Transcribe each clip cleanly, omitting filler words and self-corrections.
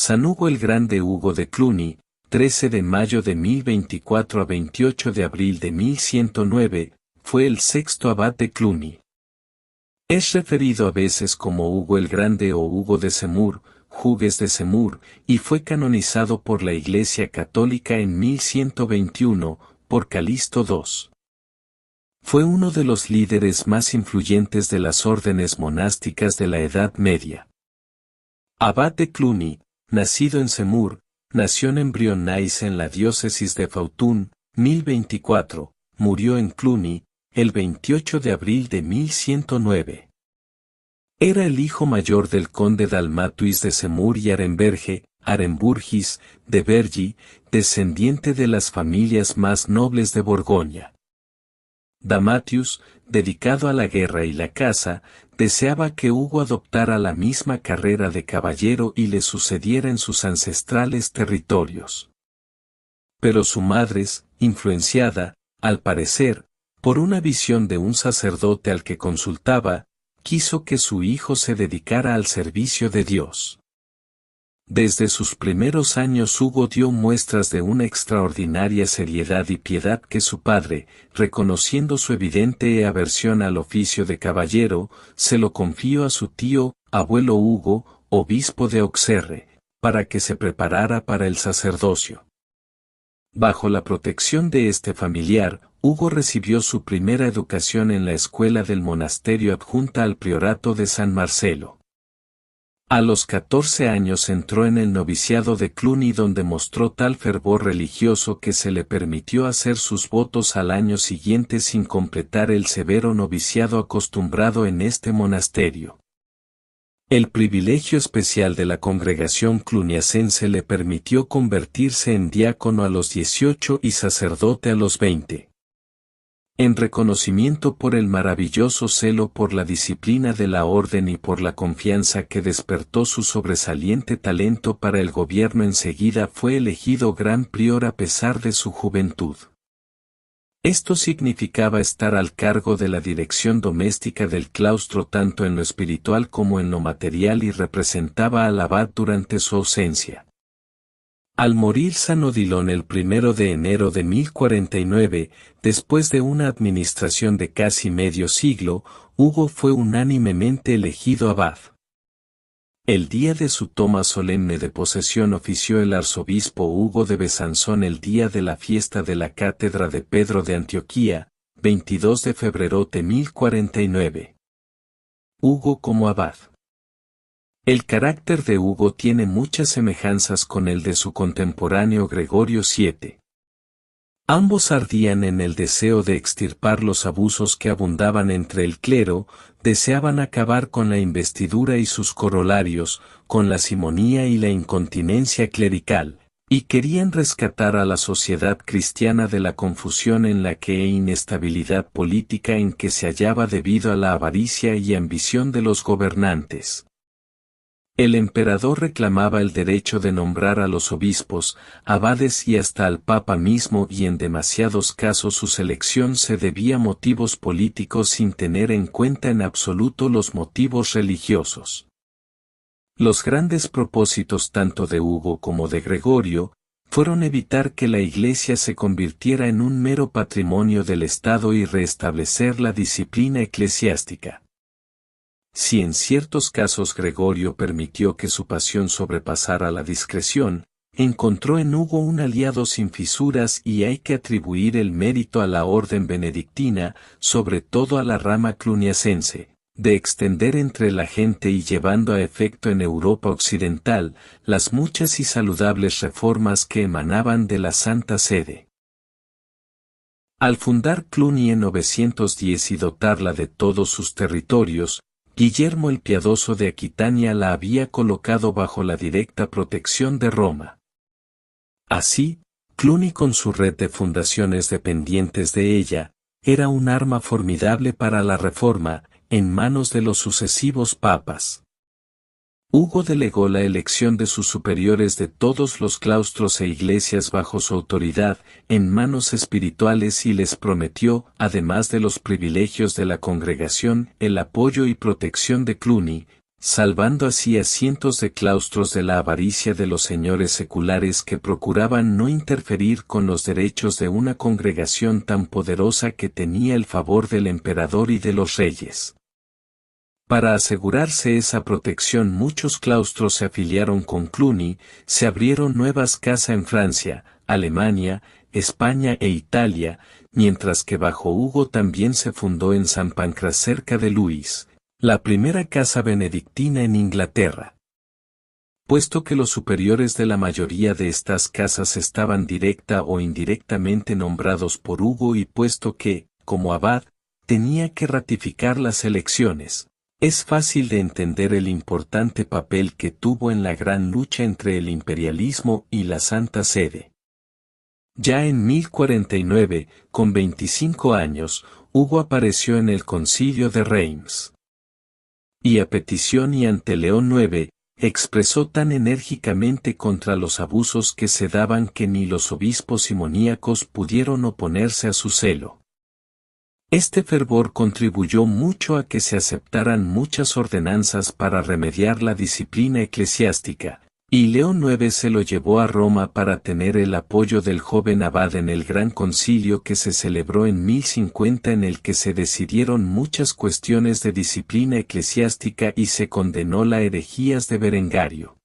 San Hugo el Grande Hugo de Cluny, 13 de mayo de 1024 a 28 de abril de 1109, fue el sexto abad de Cluny. Es referido a veces como Hugo el Grande o Hugo de Semur, Hugues de Semur, y fue canonizado por la Iglesia Católica en 1121, por Calixto II. Fue uno de los líderes más influyentes de las órdenes monásticas de la Edad Media. Abad de Cluny, nacido en Semur, nació en Brionnais en la diócesis de Fautun, 1024, murió en Cluny, el 28 de abril de 1109. Era el hijo mayor del conde Dalmatuis de Semur y Arenburgis, de Vergy, descendiente de las familias más nobles de Borgoña. Damatius, dedicado a la guerra y la caza, deseaba que Hugo adoptara la misma carrera de caballero y le sucediera en sus ancestrales territorios. Pero su madre, influenciada, al parecer, por una visión de un sacerdote al que consultaba, quiso que su hijo se dedicara al servicio de Dios. Desde sus primeros años Hugo dio muestras de una extraordinaria seriedad y piedad que su padre, reconociendo su evidente aversión al oficio de caballero, se lo confió a su tío, abuelo Hugo, obispo de Auxerre, para que se preparara para el sacerdocio. Bajo la protección de este familiar, Hugo recibió su primera educación en la escuela del monasterio adjunta al priorato de San Marcelo. A los 14 años entró en el noviciado de Cluny donde mostró tal fervor religioso que se le permitió hacer sus votos al año siguiente sin completar el severo noviciado acostumbrado en este monasterio. El privilegio especial de la congregación cluniacense le permitió convertirse en diácono a los 18 y sacerdote a los 20. En reconocimiento por el maravilloso celo por la disciplina de la orden y por la confianza que despertó su sobresaliente talento para el gobierno enseguida fue elegido gran prior a pesar de su juventud. Esto significaba estar al cargo de la dirección doméstica del claustro tanto en lo espiritual como en lo material y representaba al abad durante su ausencia. Al morir San Odilon el 1 de enero de 1049, después de una administración de casi medio siglo, Hugo fue unánimemente elegido abad. El día de su toma solemne de posesión ofició el arzobispo Hugo de Besanzón el día de la fiesta de la cátedra de Pedro de Antioquía, 22 de febrero de 1049. Hugo como abad. El carácter de Hugo tiene muchas semejanzas con el de su contemporáneo Gregorio VII. Ambos ardían en el deseo de extirpar los abusos que abundaban entre el clero, deseaban acabar con la investidura y sus corolarios, con la simonía y la incontinencia clerical, y querían rescatar a la sociedad cristiana de la confusión en la que e inestabilidad política en que se hallaba debido a la avaricia y ambición de los gobernantes. El emperador reclamaba el derecho de nombrar a los obispos, abades y hasta al papa mismo y en demasiados casos su selección se debía a motivos políticos sin tener en cuenta en absoluto los motivos religiosos. Los grandes propósitos tanto de Hugo como de Gregorio, fueron evitar que la Iglesia se convirtiera en un mero patrimonio del Estado y restablecer la disciplina eclesiástica. Si en ciertos casos Gregorio permitió que su pasión sobrepasara la discreción, encontró en Hugo un aliado sin fisuras y hay que atribuir el mérito a la orden benedictina, sobre todo a la rama cluniacense, de extender entre la gente y llevando a efecto en Europa occidental, las muchas y saludables reformas que emanaban de la Santa Sede. Al fundar Cluny en 910 y dotarla de todos sus territorios, Guillermo el Piadoso de Aquitania la había colocado bajo la directa protección de Roma. Así, Cluny con su red de fundaciones dependientes de ella, era un arma formidable para la reforma, en manos de los sucesivos papas. Hugo delegó la elección de sus superiores de todos los claustros e iglesias bajo su autoridad, en manos espirituales y les prometió, además de los privilegios de la congregación, el apoyo y protección de Cluny, salvando así a cientos de claustros de la avaricia de los señores seculares que procuraban no interferir con los derechos de una congregación tan poderosa que tenía el favor del emperador y de los reyes. Para asegurarse esa protección muchos claustros se afiliaron con Cluny, se abrieron nuevas casas en Francia, Alemania, España e Italia, mientras que bajo Hugo también se fundó en San Pancras cerca de Luis, la primera casa benedictina en Inglaterra. Puesto que los superiores de la mayoría de estas casas estaban directa o indirectamente nombrados por Hugo y puesto que, como abad, tenía que ratificar las elecciones, es fácil de entender el importante papel que tuvo en la gran lucha entre el imperialismo y la Santa Sede. Ya en 1049, con 25 años, Hugo apareció en el Concilio de Reims. Y a petición y ante León IX, expresó tan enérgicamente contra los abusos que se daban que ni los obispos simoníacos pudieron oponerse a su celo. Este fervor contribuyó mucho a que se aceptaran muchas ordenanzas para remediar la disciplina eclesiástica, y León IX se lo llevó a Roma para tener el apoyo del joven abad en el gran concilio que se celebró en 1050 en el que se decidieron muchas cuestiones de disciplina eclesiástica y se condenó las herejías de Berengario.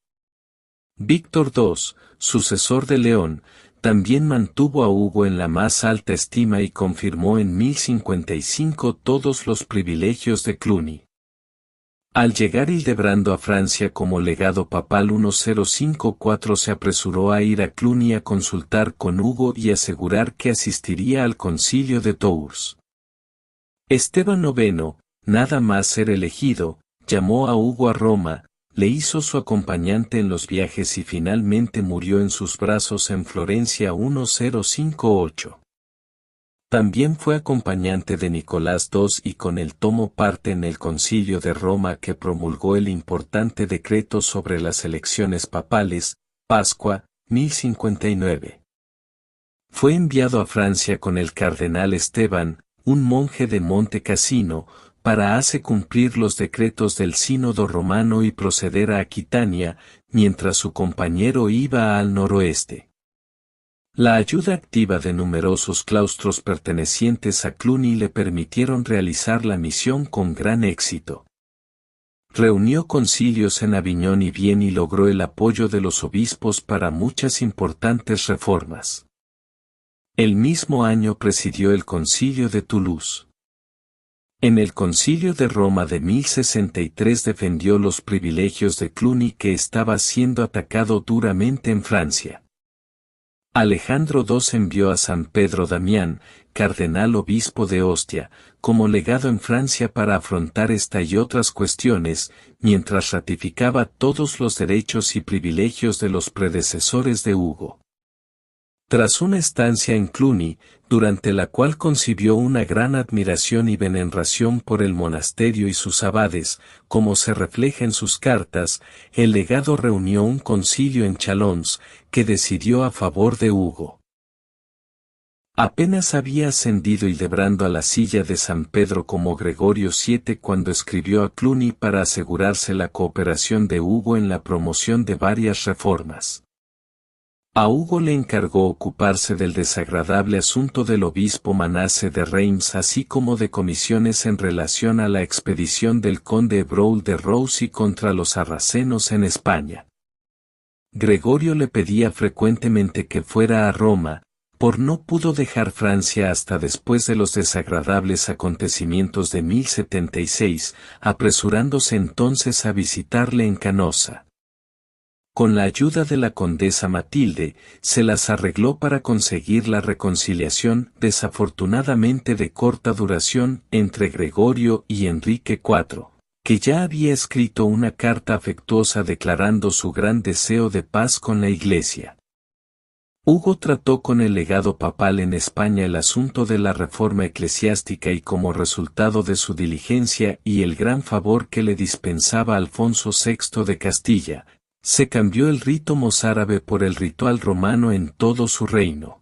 Víctor II, sucesor de León, también mantuvo a Hugo en la más alta estima y confirmó en 1055 todos los privilegios de Cluny. Al llegar Hildebrando a Francia como legado papal 1054 se apresuró a ir a Cluny a consultar con Hugo y asegurar que asistiría al concilio de Tours. Esteban IX, nada más ser elegido, llamó a Hugo a Roma, le hizo su acompañante en los viajes y finalmente murió en sus brazos en Florencia 1058. También fue acompañante de Nicolás II y con él tomó parte en el Concilio de Roma que promulgó el importante decreto sobre las elecciones papales, Pascua, 1059. Fue enviado a Francia con el cardenal Esteban, un monje de Monte Cassino, para hacer cumplir los decretos del Sínodo romano y proceder a Aquitania, mientras su compañero iba al noroeste. La ayuda activa de numerosos claustros pertenecientes a Cluny le permitieron realizar la misión con gran éxito. Reunió concilios en Aviñón y Vienne y logró el apoyo de los obispos para muchas importantes reformas. El mismo año presidió el concilio de Toulouse. En el concilio de Roma de 1063 defendió los privilegios de Cluny que estaba siendo atacado duramente en Francia. Alejandro II envió a San Pedro Damián, cardenal obispo de Ostia, como legado en Francia para afrontar esta y otras cuestiones, mientras ratificaba todos los derechos y privilegios de los predecesores de Hugo. Tras una estancia en Cluny, durante la cual concibió una gran admiración y veneración por el monasterio y sus abades, como se refleja en sus cartas, el legado reunió un concilio en Chalons, que decidió a favor de Hugo. Apenas había ascendido Hildebrando a la silla de San Pedro como Gregorio VII cuando escribió a Cluny para asegurarse la cooperación de Hugo en la promoción de varias reformas. A Hugo le encargó ocuparse del desagradable asunto del obispo Manasse de Reims así como de comisiones en relación a la expedición del conde Braul de Roussy contra los sarracenos en España. Gregorio le pedía frecuentemente que fuera a Roma, por no pudo dejar Francia hasta después de los desagradables acontecimientos de 1076, apresurándose entonces a visitarle en Canosa. Con la ayuda de la condesa Matilde, se las arregló para conseguir la reconciliación desafortunadamente de corta duración entre Gregorio y Enrique IV, que ya había escrito una carta afectuosa declarando su gran deseo de paz con la Iglesia. Hugo trató con el legado papal en España el asunto de la reforma eclesiástica y como resultado de su diligencia y el gran favor que le dispensaba Alfonso VI de Castilla, se cambió el rito mozárabe por el ritual romano en todo su reino.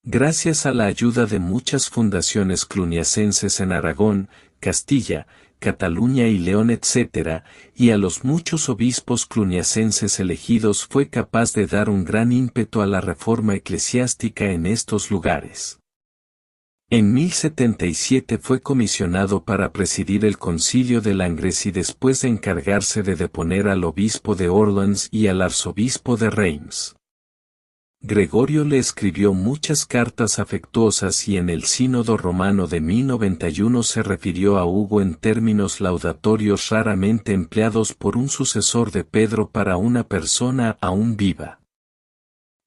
Gracias a la ayuda de muchas fundaciones cluniacenses en Aragón, Castilla, Cataluña y León etc., y a los muchos obispos cluniacenses elegidos fue capaz de dar un gran ímpetu a la reforma eclesiástica en estos lugares. En 1077 fue comisionado para presidir el concilio de Langres y después de encargarse de deponer al obispo de Orleans y al arzobispo de Reims. Gregorio le escribió muchas cartas afectuosas y en el Sínodo Romano de 1091 se refirió a Hugo en términos laudatorios raramente empleados por un sucesor de Pedro para una persona aún viva.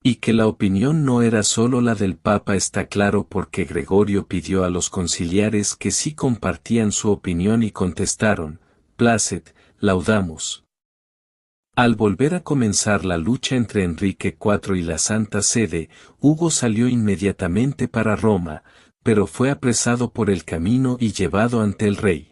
Y que la opinión no era solo la del Papa está claro porque Gregorio pidió a los conciliares que sí compartían su opinión y contestaron, Placet, laudamus. Al volver a comenzar la lucha entre Enrique IV y la Santa Sede, Hugo salió inmediatamente para Roma, pero fue apresado por el camino y llevado ante el rey.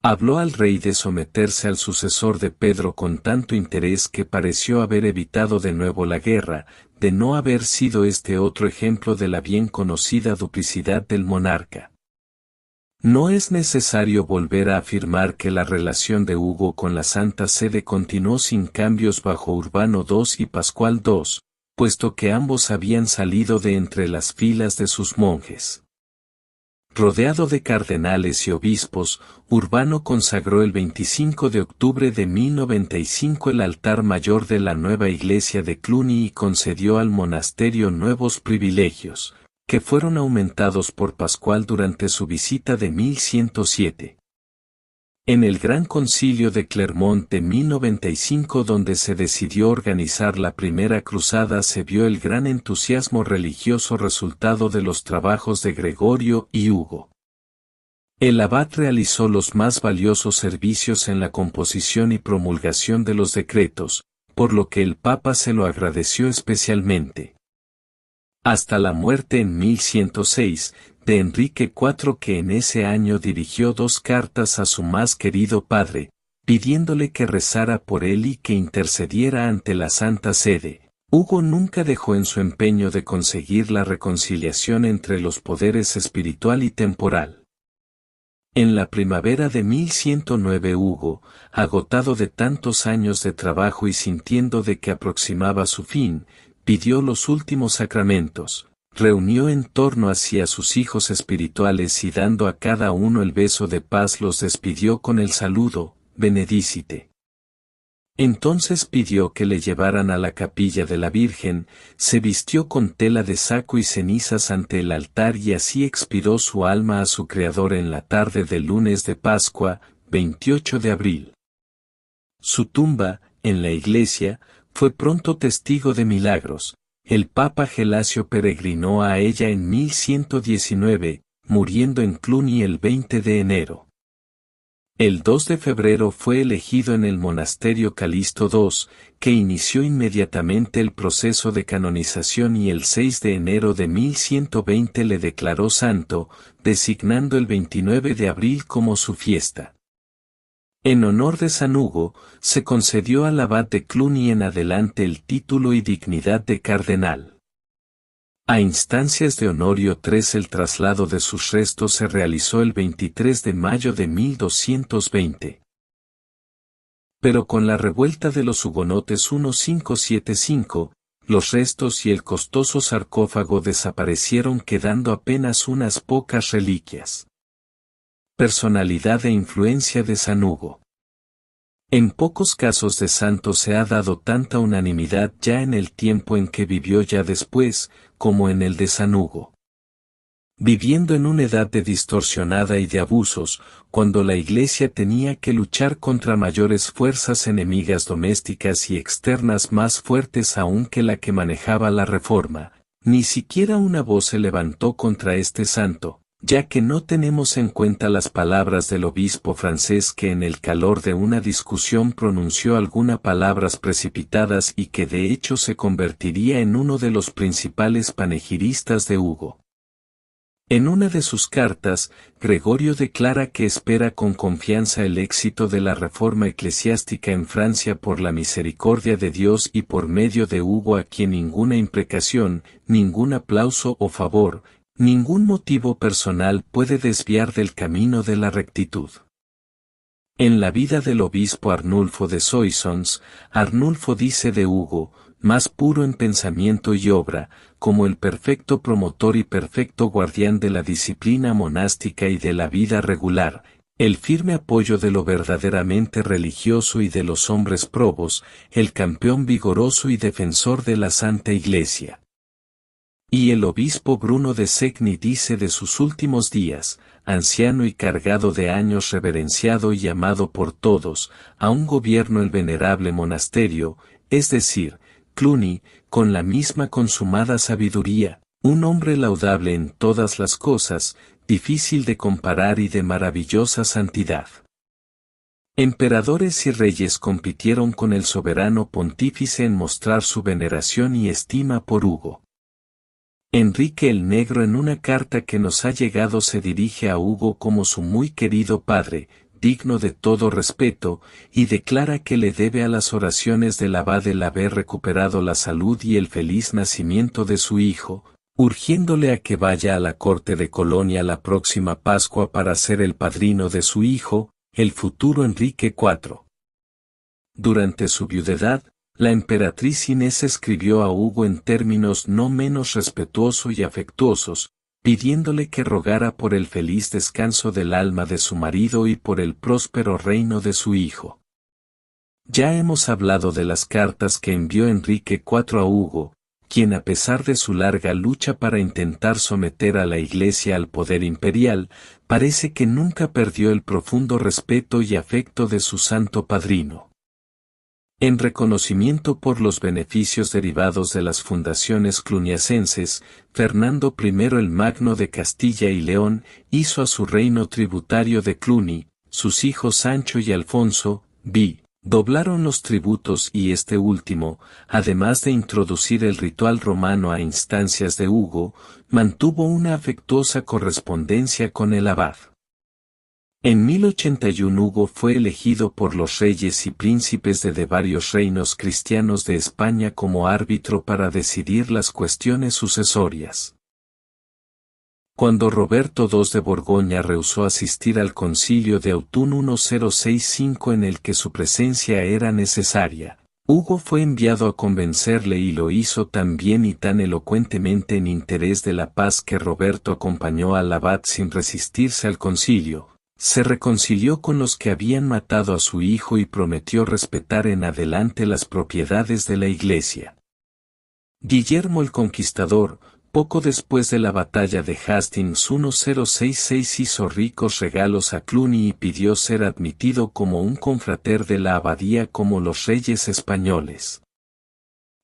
Habló al rey de someterse al sucesor de Pedro con tanto interés que pareció haber evitado de nuevo la guerra, de no haber sido este otro ejemplo de la bien conocida duplicidad del monarca. No es necesario volver a afirmar que la relación de Hugo con la Santa Sede continuó sin cambios bajo Urbano II y Pascual II, puesto que ambos habían salido de entre las filas de sus monjes. Rodeado de cardenales y obispos, Urbano consagró el 25 de octubre de 1095 el altar mayor de la nueva iglesia de Cluny y concedió al monasterio nuevos privilegios, que fueron aumentados por Pascual durante su visita de 1107. En el Gran Concilio de Clermont de 1095 donde se decidió organizar la primera cruzada se vio el gran entusiasmo religioso resultado de los trabajos de Gregorio y Hugo. El abad realizó los más valiosos servicios en la composición y promulgación de los decretos, por lo que el Papa se lo agradeció especialmente. Hasta la muerte en 1106, de Enrique IV que en ese año dirigió 2 cartas a su más querido padre, pidiéndole que rezara por él y que intercediera ante la Santa Sede. Hugo nunca dejó en su empeño de conseguir la reconciliación entre los poderes espiritual y temporal. En la primavera de 1109 Hugo, agotado de tantos años de trabajo y sintiendo de que aproximaba su fin, pidió los últimos sacramentos, reunió en torno a sí a sus hijos espirituales y dando a cada uno el beso de paz los despidió con el saludo, Benedicite. Entonces pidió que le llevaran a la capilla de la Virgen, se vistió con tela de saco y cenizas ante el altar y así expiró su alma a su Creador en la tarde del lunes de Pascua, 28 de abril. Su tumba, en la iglesia, fue pronto testigo de milagros. El Papa Gelasio peregrinó a ella en 1119, muriendo en Cluny el 20 de enero. El 2 de febrero fue elegido en el monasterio Calixto II, que inició inmediatamente el proceso de canonización y el 6 de enero de 1120 le declaró santo, designando el 29 de abril como su fiesta. En honor de San Hugo, se concedió al abad de Cluny en adelante el título y dignidad de cardenal. A instancias de Honorio III el traslado de sus restos se realizó el 23 de mayo de 1220. Pero con la revuelta de los hugonotes 1575, los restos y el costoso sarcófago desaparecieron quedando apenas unas pocas reliquias. Personalidad e influencia de San Hugo. En pocos casos de santos se ha dado tanta unanimidad ya en el tiempo en que vivió ya después, como en el de San Hugo. Viviendo en una edad de distorsionada y de abusos, cuando la Iglesia tenía que luchar contra mayores fuerzas enemigas domésticas y externas más fuertes aún que la que manejaba la Reforma, ni siquiera una voz se levantó contra este santo, ya que no tenemos en cuenta las palabras del obispo francés que en el calor de una discusión pronunció algunas palabras precipitadas y que de hecho se convertiría en uno de los principales panegiristas de Hugo. En una de sus cartas, Gregorio declara que espera con confianza el éxito de la reforma eclesiástica en Francia por la misericordia de Dios y por medio de Hugo a quien ninguna imprecación, ningún aplauso o favor, ningún motivo personal puede desviar del camino de la rectitud. En la vida del obispo Arnulfo de Soissons, Arnulfo dice de Hugo, más puro en pensamiento y obra, como el perfecto promotor y perfecto guardián de la disciplina monástica y de la vida regular, el firme apoyo de lo verdaderamente religioso y de los hombres probos, el campeón vigoroso y defensor de la Santa Iglesia. Y el obispo Bruno de Segni dice de sus últimos días, anciano y cargado de años, reverenciado y amado por todos, aún gobierno el venerable monasterio, es decir, Cluny, con la misma consumada sabiduría, un hombre laudable en todas las cosas, difícil de comparar y de maravillosa santidad. Emperadores y reyes compitieron con el soberano pontífice en mostrar su veneración y estima por Hugo. Enrique el Negro en una carta que nos ha llegado se dirige a Hugo como su muy querido padre, digno de todo respeto, y declara que le debe a las oraciones del abad el haber recuperado la salud y el feliz nacimiento de su hijo, urgiéndole a que vaya a la corte de Colonia la próxima Pascua para ser el padrino de su hijo, el futuro Enrique IV. Durante su viudedad, la emperatriz Inés escribió a Hugo en términos no menos respetuosos y afectuosos, pidiéndole que rogara por el feliz descanso del alma de su marido y por el próspero reino de su hijo. Ya hemos hablado de las cartas que envió Enrique IV a Hugo, quien a pesar de su larga lucha para intentar someter a la Iglesia al poder imperial, parece que nunca perdió el profundo respeto y afecto de su santo padrino. En reconocimiento por los beneficios derivados de las fundaciones cluniacenses, Fernando I el Magno de Castilla y León hizo a su reino tributario de Cluny, sus hijos Sancho y Alfonso, doblaron los tributos y este último, además de introducir el ritual romano a instancias de Hugo, mantuvo una afectuosa correspondencia con el abad. En 1081 Hugo fue elegido por los reyes y príncipes de varios reinos cristianos de España como árbitro para decidir las cuestiones sucesorias. Cuando Roberto II de Borgoña rehusó asistir al concilio de Autun 1065 en el que su presencia era necesaria, Hugo fue enviado a convencerle y lo hizo tan bien y tan elocuentemente en interés de la paz que Roberto acompañó al abad sin resistirse al concilio. Se reconcilió con los que habían matado a su hijo y prometió respetar en adelante las propiedades de la Iglesia. Guillermo el Conquistador, poco después de la batalla de Hastings 1066 hizo ricos regalos a Cluny y pidió ser admitido como un confrater de la abadía como los reyes españoles.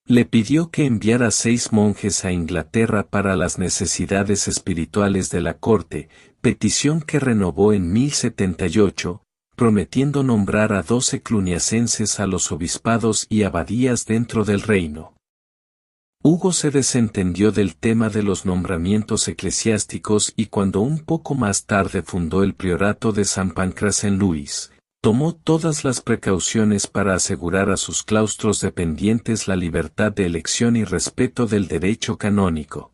Le pidió que enviara 6 monjes a Inglaterra para las necesidades espirituales de la corte, petición que renovó en 1078, prometiendo nombrar a 12 cluniacenses a los obispados y abadías dentro del reino. Hugo se desentendió del tema de los nombramientos eclesiásticos y cuando un poco más tarde fundó el priorato de San Pancras en Luis, tomó todas las precauciones para asegurar a sus claustros dependientes la libertad de elección y respeto del derecho canónico.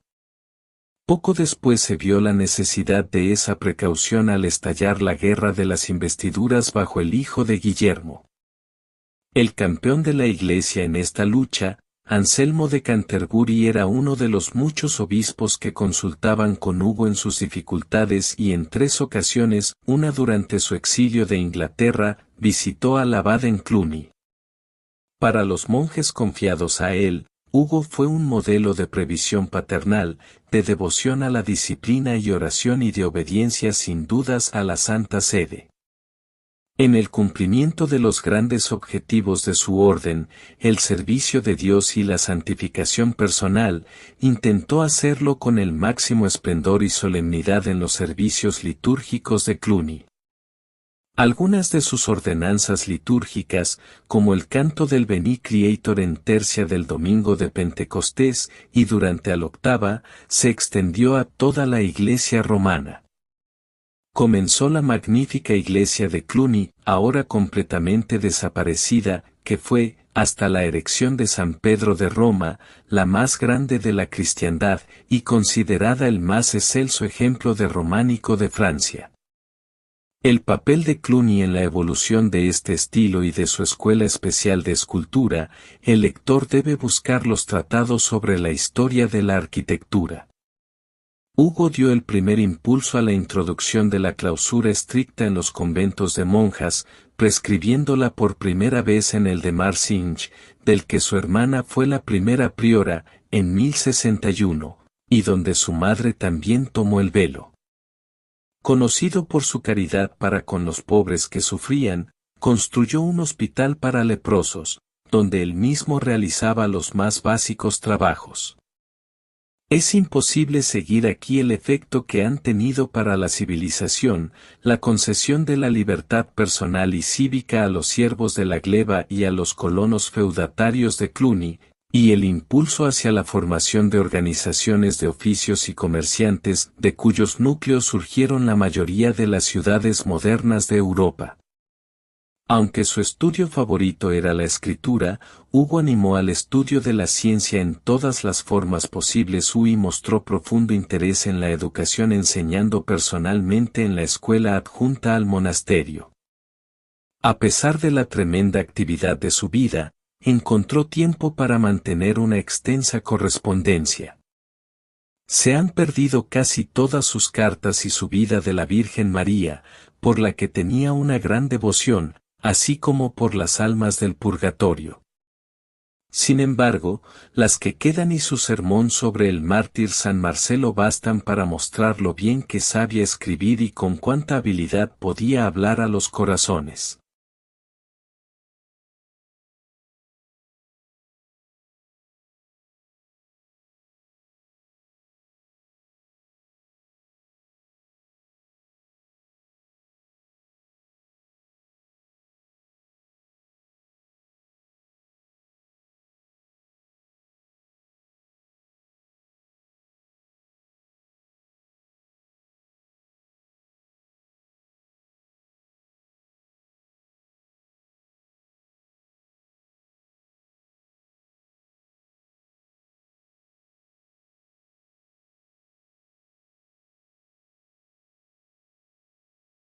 Poco después se vio la necesidad de esa precaución al estallar la guerra de las investiduras bajo el hijo de Guillermo. El campeón de la Iglesia en esta lucha, Anselmo de Canterbury era uno de los muchos obispos que consultaban con Hugo en sus dificultades y en 3 ocasiones, una durante su exilio de Inglaterra, visitó al abad en Cluny. Para los monjes confiados a él, Hugo fue un modelo de previsión paternal, de devoción a la disciplina y oración y de obediencia sin dudas a la Santa Sede. En el cumplimiento de los grandes objetivos de su orden, el servicio de Dios y la santificación personal, intentó hacerlo con el máximo esplendor y solemnidad en los servicios litúrgicos de Cluny. Algunas de sus ordenanzas litúrgicas, como el canto del Veni Creator en tercia del domingo de Pentecostés y durante la octava, se extendió a toda la Iglesia romana. Comenzó la magnífica iglesia de Cluny, ahora completamente desaparecida, que fue, hasta la erección de San Pedro de Roma, la más grande de la cristiandad y considerada el más excelso ejemplo de románico de Francia. El papel de Cluny en la evolución de este estilo y de su escuela especial de escultura, el lector debe buscar los tratados sobre la historia de la arquitectura. Hugo dio el primer impulso a la introducción de la clausura estricta en los conventos de monjas, prescribiéndola por primera vez en el de Marcinge, del que su hermana fue la primera priora, en 1061, y donde su madre también tomó el velo. Conocido por su caridad para con los pobres que sufrían, construyó un hospital para leprosos, donde él mismo realizaba los más básicos trabajos. Es imposible seguir aquí el efecto que han tenido para la civilización, la concesión de la libertad personal y cívica a los siervos de la gleba y a los colonos feudatarios de Cluny, y el impulso hacia la formación de organizaciones de oficios y comerciantes, de cuyos núcleos surgieron la mayoría de las ciudades modernas de Europa. Aunque su estudio favorito era la escritura, Hugo animó al estudio de la ciencia en todas las formas posibles y mostró profundo interés en la educación enseñando personalmente en la escuela adjunta al monasterio. A pesar de la tremenda actividad de su vida, encontró tiempo para mantener una extensa correspondencia. Se han perdido casi todas sus cartas y su vida de la Virgen María, por la que tenía una gran devoción, así como por las almas del purgatorio. Sin embargo, las que quedan y su sermón sobre el mártir San Marcelo bastan para mostrar lo bien que sabía escribir y con cuánta habilidad podía hablar a los corazones.